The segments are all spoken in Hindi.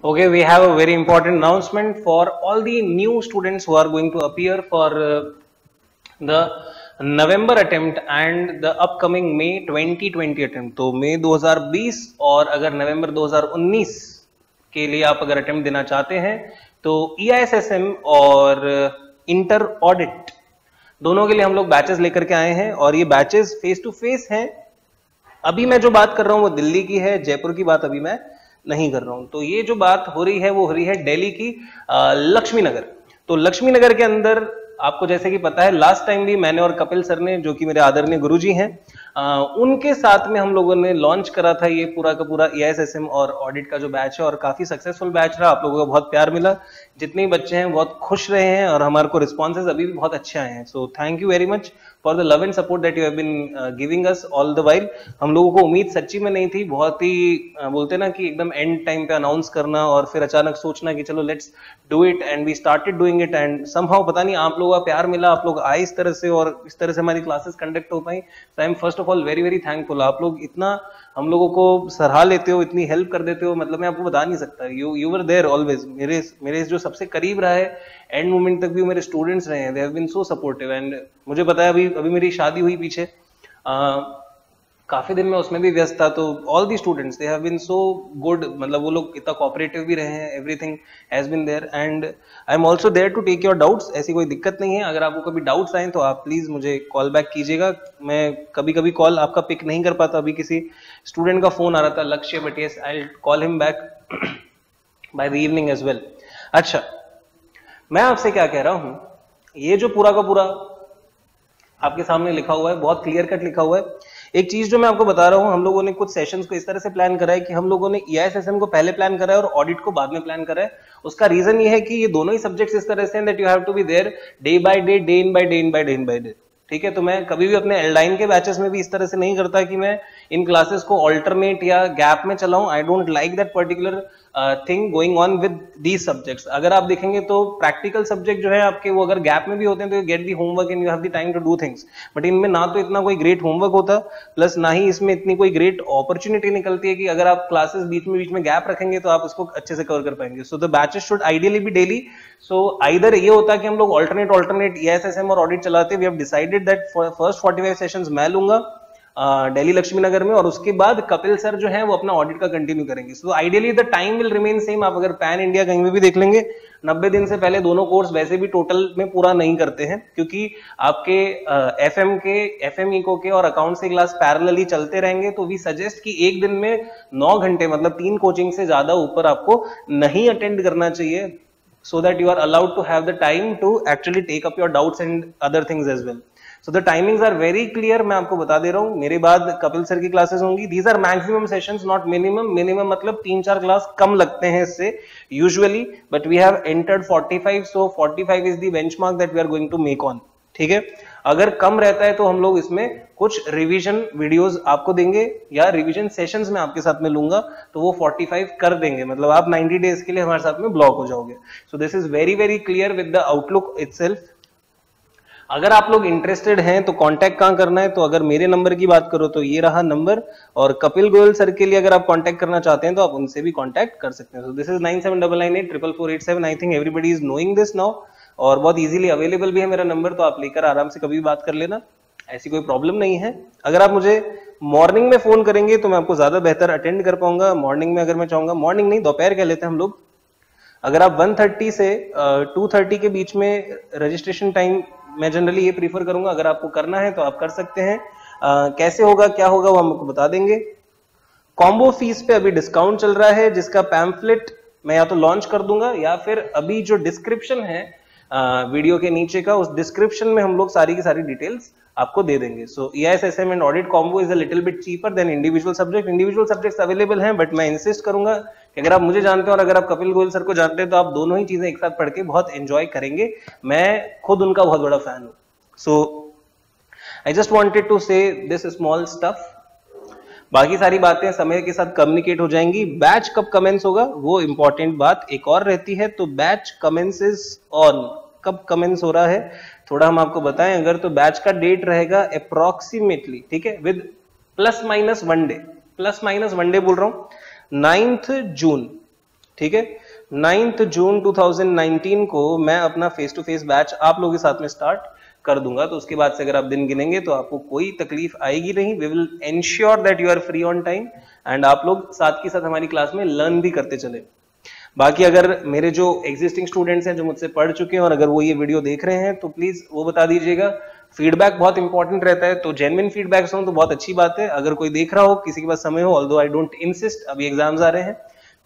Okay, we have a very important announcement for all the new students who are going to appear for the November attempt and the upcoming May 2020 attempt. तो मई 2020 और अगर नवंबर 2019 के लिए आप अगर अटेम्प्ट देना चाहते हैं तो EISSM और इंटर ऑडिट दोनों के लिए हम लोग बैचेस लेकर के आए हैं और ये बैचेस फेस टू फेस हैं। अभी मैं जो बात कर रहा हूँ वो दिल्ली की है, जयपुर की बात अभी मैं नहीं कर रहा हूं। तो ये जो बात हो रही है वो हो रही है दिल्ली की लक्ष्मी नगर। तो लक्ष्मी नगर के अंदर आपको जैसे कि पता है लास्ट टाइम भी मैंने और कपिल सर ने, जो कि मेरे आदरणीय गुरुजी हैं, उनके साथ में हम लोगों ने लॉन्च करा था ये पूरा का पूरा EISSM और ऑडिट का जो बैच है और काफी सक्सेसफुल बैच रहा। आप लोगों को बहुत प्यार मिला, जितने बच्चे हैं बहुत खुश रहे हैं और हमारे को रिस्पॉन्सेज अभी भी बहुत अच्छे आए हैं। So thank you very much for the love and support that you have been giving us all the while. हम लोगों को उम्मीद सच्ची में नहीं थी, बहुत ही बोलते ना कि एकदम एंड टाइम पे अनाउंस करना और फिर अचानक सोचना कि चलो let's do it, and we started doing it and somehow पता नहीं आप लोगों का प्यार मिला, आप लोग आए इस तरह से और इस तरह से हमारी क्लासेस कंडक्ट हो पाई। I am first of all very very thankful. आप लोग इतना हम लोगों को सराहा लेते हो, इतनी हेल्प कर देते हो, मतलब मैं आपको बता नहीं सकता। You were there always. मेरे जो सबसे करीब रहा है एंड मोमेंट तक भी मेरे स्टूडेंट्स रहे हैं, they have been so supportive. And मुझे पता है अभी मेरी शादी हुई पीछे, काफी दिन में उसमें भी व्यस्त था, तो all the students they have been so good, मतलब वो लोग इतना कोऑपरेटिव भी रहे हैं, everything has been there and I am also there to take your doubts. ऐसी कोई दिक्कत नहीं है, अगर आपको कभी डाउट्स आए तो आप प्लीज मुझे कॉल बैक कीजिएगा। मैं कभी कभी कॉल आपका पिक नहीं कर पाता, अभी किसी स्टूडेंट का फोन आ रहा था Lakshya, but yes I will call him back by the evening as well. अच्छा, मैं आपसे क्या कह रहा हूं, ये जो पूरा का पूरा आपके सामने लिखा हुआ है, बहुत क्लियर कट लिखा हुआ है। एक चीज जो मैं आपको बता रहा हूं, हम लोगों ने कुछ सेशंस को इस तरह से प्लान करा है कि हम लोगों ने EISSM को पहले प्लान करा है और ऑडिट को बाद में प्लान करा है। उसका रीजन ये है कि ये दोनों ही सब्जेक्ट्स इस तरह से हैं that you have to be there day by day, day in by day, in by day, in by day. ठीक है, तो मैं कभी भी अपने एल्डाइन के बैचेस में भी इस तरह से नहीं करता कि मैं इन क्लासेस को ऑल्टरनेट या गैप में चलाऊं। I don't like that particular thing going on with these subjects. अगर आप देखेंगे तो प्रैक्टिकल सब्जेक्ट जो है आपके, वो अगर गैप में भी होते हैं तो you get the homework and you have the time to do things, but इनमें ना तो इतना कोई ग्रेट होमवर्क होता, प्लस ना ही इसमें इतनी कोई ग्रेट अपॉर्चुनिटी निकलती है कि अगर आप क्लासेस बीच में गैप रखेंगे तो आप उसको अच्छे से कवर कर पाएंगे। So the batches should ideally be daily. So either ये होता है कि हम लोग ऑल्टरनेट EISSM और ऑडिट चलाते, we have decided that first 45 sessions मैं लूंगा दिल्ली लक्ष्मी नगर में और उसके बाद कपिल सर जो है वो अपना ऑडिट का कंटिन्यू करेंगे। So ideally the time will remain same. आप अगर पैन इंडिया कहीं भी देख लेंगे 90 दिन से पहले दोनों कोर्स वैसे भी टोटल में पूरा नहीं करते हैं, क्योंकि आपके FM इको के और अकाउंट्स के क्लास पैरेलली चलते रहेंगे। तो वी सजेस्ट कि एक दिन में 9 घंटे, मतलब 3 कोचिंग से ज्यादा ऊपर आपको नहीं अटेंड करना चाहिए, so that you are allowed to have the time to actually take up your doubts and other things as well. So the timings are very clear. मैं आपको बता दे रहा हूँ, मेरे बाद कपिल सर की क्लासेस होंगी। These are maximum sessions, not minimum. Minimum मतलब 3-4 क्लास कम लगते हैं इससे usually, but we have entered 45, so 45 is the benchmark that we are going to make on. ठीक है, अगर कम रहता है तो हम लोग इसमें कुछ रिवीजन वीडियोस आपको देंगे या रिवीजन सेशंस में आपके साथ में लूंगा, तो वो 45 कर देंगे, मतलब आप 90 डेज के लिए हमारे साथ में ब्लॉक हो जाओगे। So this is very very clear with the outlook itself. अगर आप लोग इंटरेस्टेड हैं तो कांटेक्ट कहां करना है, तो अगर मेरे नंबर की बात करो तो ये रहा नंबर, और कपिल गोयल सर के लिए अगर आप कांटेक्ट करना चाहते हैं तो आप उनसे भी कांटेक्ट कर सकते हैं। So this is 9799844487। I think everybody is knowing this now, और बहुत इजीली अवेलेबल भी है मेरा नंबर, तो आप लेकर आराम से कभी भी बात कर लेना, ऐसी कोई प्रॉब्लम नहीं है। अगर आप मुझे मॉर्निंग में फोन करेंगे तो मैं आपको ज्यादा बेहतर अटेंड कर पाऊंगा। मॉर्निंग में अगर मैं चाहूंगा, मॉर्निंग नहीं दोपहर कह लेते हैं हम लोग, अगर आप 1:30 से 2:30 के बीच में रजिस्ट्रेशन टाइम, मैं जनरली ये प्रीफर करूंगा। अगर आपको करना है तो आप कर सकते हैं। कैसे होगा क्या होगा वो हम आपको बता देंगे। कॉम्बो फीस पे अभी डिस्काउंट चल रहा है, जिसका पैम्फलेट मैं या तो लॉन्च कर दूंगा या फिर अभी जो डिस्क्रिप्शन है वीडियो के नीचे का, उस डिस्क्रिप्शन में हम लोग सारी की सारी डिटेल्स आपको दे देंगे। सो EISSM and audit combo is a little bit cheaper than individual subject. Individual subjects available हैं, बट मैं इंसिस्ट करूंगा कि अगर आप मुझे जानते हैं और अगर आप कपिल गोयल सर को जानते हैं तो आप दोनों ही चीजें एक साथ पढ़ के बहुत एंजॉय करेंगे। मैं खुद उनका बहुत बड़ा फैन हूं। सो आई जस्ट वॉन्टेड टू से दिस स्मॉल स्टफ। बाकी सारी बातें समय के साथ कम्युनिकेट हो जाएंगी। बैच कब कमेंस होगा वो इंपॉर्टेंट बात एक और रहती है, तो बैच कमेंसेस ऑन, कब कमेंस हो रहा है थोड़ा हम आपको बताएं अगर, तो बैच का डेट रहेगा अप्रोक्सीमेटली, ठीक है, with plus minus one day बोल रहा हूं, 9th जून ठीक है। 9 जून 2019 को मैं अपना फेस टू फेस बैच आप लोगों के साथ में स्टार्ट कर दूंगा। तो उसके बाद से अगर आप दिन गिनेंगे तो आपको कोई तकलीफ आएगी नहीं। We will ensure that you are free on time and आप लोग साथ के साथ हमारी क्लास में लर्न भी करते चले। बाकी अगर मेरे जो एग्जिस्टिंग स्टूडेंट्स हैं जो मुझसे पढ़ चुके हैं और अगर वो ये वीडियो देख रहे हैं तो प्लीज वो बता दीजिएगा। फीडबैक बहुत इंपॉर्टेंट रहता है, तो जेन्युइन फीडबैक्स हो तो बहुत अच्छी बात है। अगर कोई देख रहा हो, किसी के पास समय हो, ऑल्दो आई डोंट इंसिस्ट, अभी एग्जाम्स आ रहे हैं,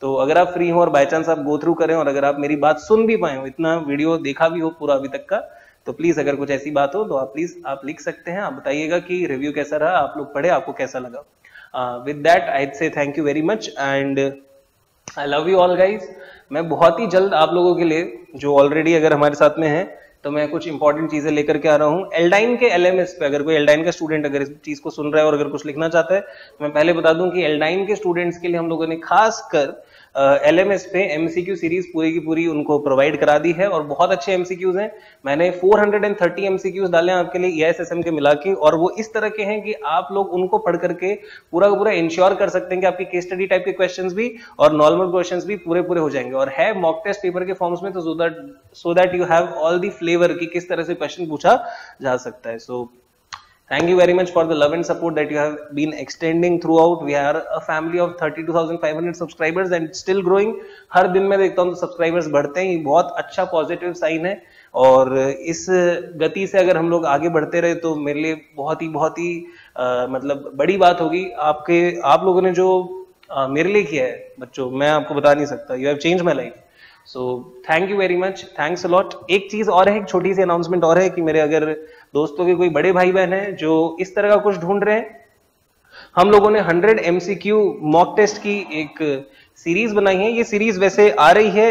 तो अगर आप फ्री हो और बाय चांस आप गो थ्रू करें और अगर आप मेरी बात सुन भी पाए हो, इतना वीडियो देखा भी हो पूरा अभी तक का, तो प्लीज अगर कुछ ऐसी बात हो तो आप प्लीज आप लिख सकते हैं। आप बताइएगा कि रिव्यू कैसा रहा, आप लोग पढ़े, आपको कैसा लगा। विद दैट आई से thank you very much and I love you all guys. मैं बहुत ही जल्द आप लोगों के लिए, जो ऑलरेडी अगर हमारे साथ में है, तो मैं कुछ इंपॉर्टेंट चीजें लेकर के आ रहा हूँ। एल्डाइन के एलएमएस पे अगर कोई एल्डाइन का स्टूडेंट अगर इस चीज को सुन रहा है और अगर कुछ लिखना चाहता है, मैं पहले बता दूं कि एल्डाइन के स्टूडेंट्स के लिए हम लोगों ने खासकर एलएमएस पे एमसीक्यू सीरीज पूरी की पूरी उनको प्रोवाइड करा दी है और बहुत अच्छे एमसीक्यूज हैं। मैंने 430 एमसीक्यूज डाले हैं आपके लिए ईआईएसएसएम के मिला के, और वो इस तरह के हैं कि आप लोग उनको पढ़ करके पूरा का पूरा इंश्योर कर सकते हैं कि आपकी केस स्टडी टाइप के क्वेश्चंस भी और नॉर्मल क्वेश्चंस भी पूरे पूरे हो जाएंगे और है मॉक टेस्ट पेपर के फॉर्म्स में, तो so that you have all the flavour कि किस तरह से क्वेश्चन पूछा जा सकता है। सो thank you very much for the love and support that you have been extending throughout. We are a family of 32,500 subscribers and still growing. हर दिन मैं देखता हूँ तो सब्सक्राइबर्स बढ़ते हैं, ये बहुत अच्छा पॉजिटिव साइन है और इस गति से अगर हम लोग आगे बढ़ते रहे तो मेरे लिए बहुत ही मतलब बड़ी बात होगी। आप लोगों ने जो मेरे लिए किया है बच्चों, मैं आपको बता नहीं सकता। You have change my life, so thank you very much, thanks a lot. एक चीज और है, एक छोटी सी अनाउंसमेंट और है कि मेरे अगर दोस्तों के कोई बड़े भाई बहन हैं जो इस तरह का कुछ ढूंढ रहे हैं, हम लोगों ने 100 एमसीक्यू मॉक टेस्ट की एक सीरीज बनाई है। ये सीरीज वैसे आ रही है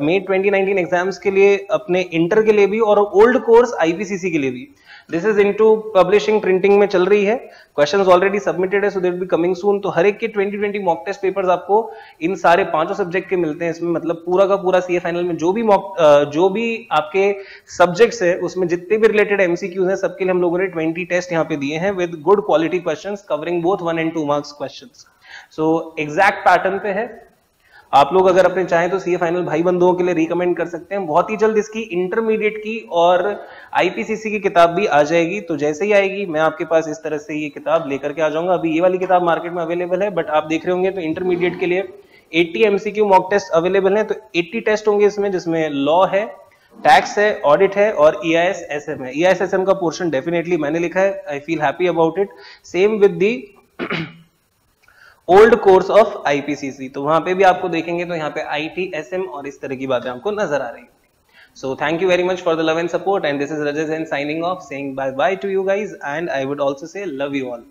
मई 2019 एग्जाम्स के लिए, अपने इंटर के लिए भी और ओल्ड कोर्स आईपीसीसी के लिए भी। This is into publishing printing में चल रही है। क्वेश्चंस ऑलरेडी सबमिटेड है, so that be coming soon. तो हर एक के 2020 मॉक टेस्ट पेपर्स आपको इन सारे 5 सब्जेक्ट के मिलते हैं। इसमें मतलब पूरा का पूरा सीए फाइनल में जो भी आपके सब्जेक्ट्स है उसमें जितने भी रिलेटेड एमसीक्यूज हैं सबके लिए हम लोगों ने 20 टेस्ट यहाँ पे दिए हैं with good quality questions covering both 1 and 2 marks questions. So exact pattern पे है। आप लोग अगर अपने चाहें तो सीए फाइनल भाई बंधुओं के लिए रिकमेंड कर सकते हैं। बहुत ही जल्द इसकी इंटरमीडिएट की और आईपीसीसी की किताब भी आ जाएगी, तो जैसे ही आएगी मैं आपके पास इस तरह से ये किताब लेकर के आ जाऊंगा। अभी ये वाली किताब मार्केट में अवेलेबल है, बट आप देख रहे होंगे तो इंटरमीडिएट के लिए 80 एमसीक्यू मॉक टेस्ट अवेलेबल है। तो 80 टेस्ट होंगे इसमें, जिसमें लॉ है, टैक्स है, ऑडिट है और ईआईएसएसएम है। ईआईएसएसएम का पोर्शन डेफिनेटली मैंने लिखा है, I feel happy about it. Same with the old course of IPCC, तो वहां पे भी आपको देखेंगे तो यहाँ पे आईटी, एसएम और इस तरह की बातें आपको नजर आ रही है। So thank you very much for the love and support and this is Rajat Jain signing off, saying bye bye to you guys and I would also say love you all.